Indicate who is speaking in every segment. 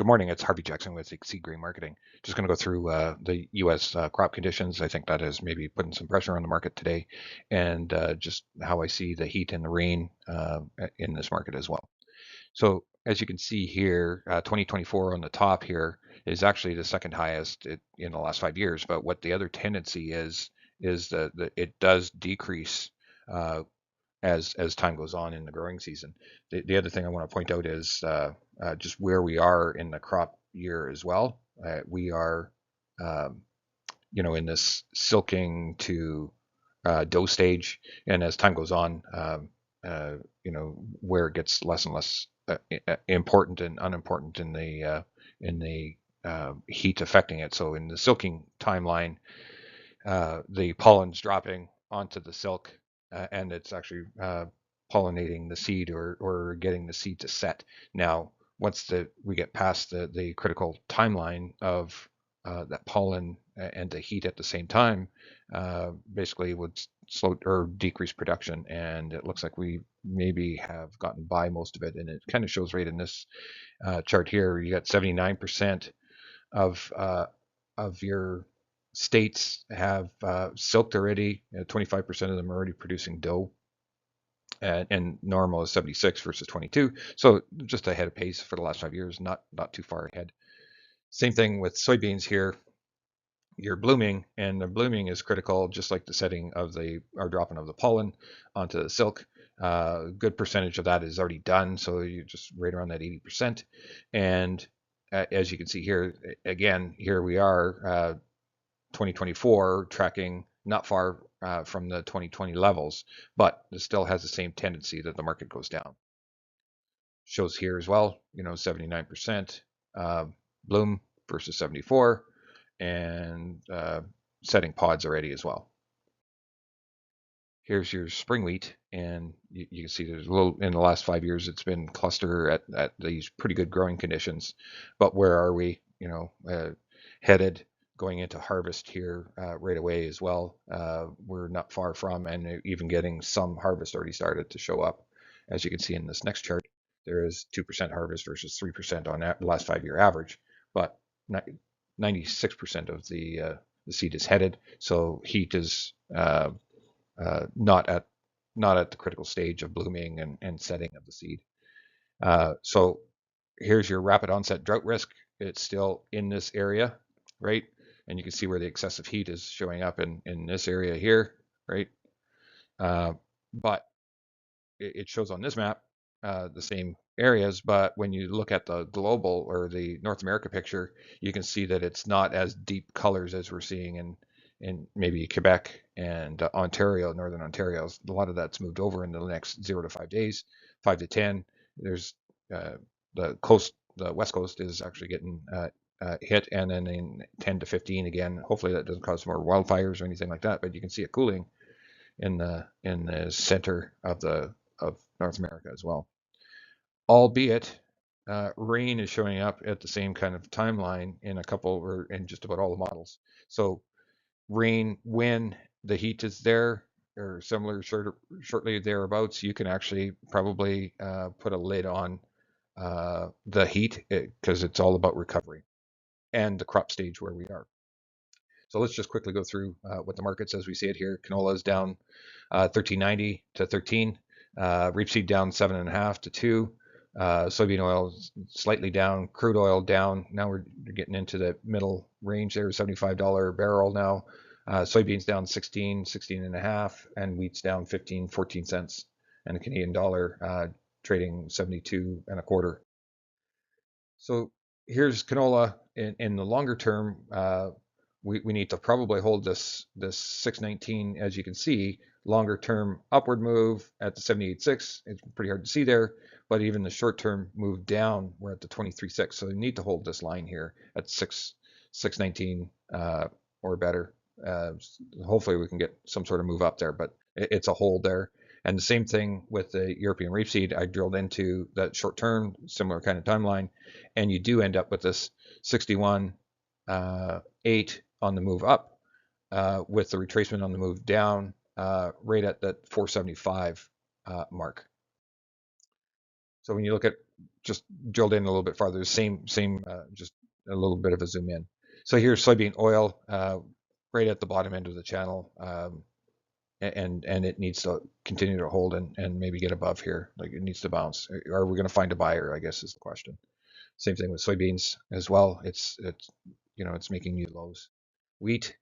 Speaker 1: morning, it's Harvey Jackson with Seed Grain Marketing. Just going to go through the U.S. Crop conditions. I think that is maybe putting some pressure on the market today, and just how I see the heat and the rain in this market as well. So as you can see here, 2024 on the top here is actually the second highest in the last 5 years. But what the other tendency is that it does decrease as time goes on in the growing season. The other thing I want to point out is just where we are in the crop year as well. We are, um, in this silking to dough stage, and as time goes on, where it gets less and less important and unimportant in the heat affecting it. So in the silking timeline, the pollen's dropping onto the silk, and it's actually pollinating the seed or getting the seed to set. Now, once we get past the critical timeline of that pollen and the heat at the same time, basically would slow or decrease production. And it looks like we maybe have gotten by most of it. And it kind of shows right in this chart here. You got 79% of your states have silked already. 25% of them are already producing dough, and normal is 76 versus 22. So just ahead of pace for the last 5 years, not too far ahead. Same thing with soybeans here. You're blooming, and the blooming is critical, just like the setting of or dropping of the pollen onto the silk. Good percentage of that is already done, so you're just right around that 80%. And as you can see here, again, here we are, 2024 tracking not far from the 2020 levels, but it still has the same tendency that the market goes down. Shows here as well, 79% bloom versus 74, and setting pods already as well. Here's your spring wheat, and you can see there's a little, in the last 5 years, it's been cluster at these pretty good growing conditions. But where are we, headed going into harvest here right away as well? We're not far from, and even getting some harvest already started to show up. As you can see in this next chart, there is 2% harvest versus 3% on that last 5-year average, but 96% of the seed is headed. So heat is not at the critical stage of blooming and setting of the seed. So here's your rapid onset drought risk. It's still in this area, right? And you can see where the excessive heat is showing up in this area here, right? But it shows on this map the same areas, but when you look at the global or the North America picture, you can see that it's not as deep colors as we're seeing in maybe Quebec and Ontario, Northern Ontario. A lot of that's moved over in the next 0 to 5 days, 5 to 10. There's the West Coast is actually getting hit, and then in 10 to 15 again. Hopefully that doesn't cause more wildfires or anything like that, but you can see it cooling in the center of North America as well. Albeit rain is showing up at the same kind of timeline in a couple or in just about all the models. So rain when the heat is there or similar shortly thereabouts, you can actually probably put a lid on the heat because it's all about recovery and the crop stage where we are. So let's just quickly go through what the market says. We see it here. Canola is down 13.90 to 13. Rapeseed down 7.5 to 2. Soybean oil slightly down. Crude oil down. Now we're getting into the middle range there, $75 a barrel now. Soybeans down 16.5, and wheat's down 14 cents, and the Canadian dollar trading 72 and a quarter. So here's canola in the longer term. We need to probably hold this 619, as you can see, longer term upward move at the 78.6. It's pretty hard to see there, but even the short term move down, we're at the 23.6. So you need to hold this line here at 619 or better. Hopefully we can get some sort of move up there, but it's a hold there. And the same thing with the European rapeseed. I drilled into that short term, similar kind of timeline, and you do end up with this 61.8 on the move up, with the retracement on the move down, right at that 475 mark. So when you look at just drilled in a little bit farther. Same, just a little bit of a zoom in. So here's soybean oil, right at the bottom end of the channel, and it needs to continue to hold and maybe get above here. Like it needs to bounce. Are we going to find a buyer? I guess is the question. Same thing with soybeans as well. It's making new lows. Wheat,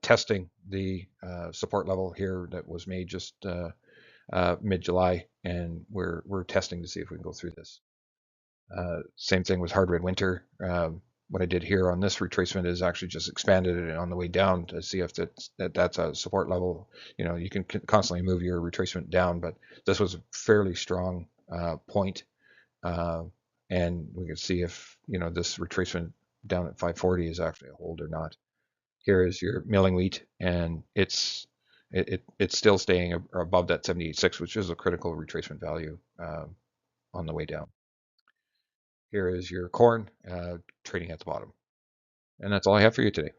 Speaker 1: testing the support level here that was made just mid-July, and we're testing to see if we can go through this. Same thing with hard red winter. What I did here on this retracement is actually just expanded it on the way down to see if that's a support level. You can constantly move your retracement down, but this was a fairly strong point. And we can see if this retracement down at 540 is actually a hold or not. Here is your milling wheat, and it's still staying above that 78.6, which is a critical retracement value on the way down. Here is your corn trading at the bottom. And that's all I have for you today.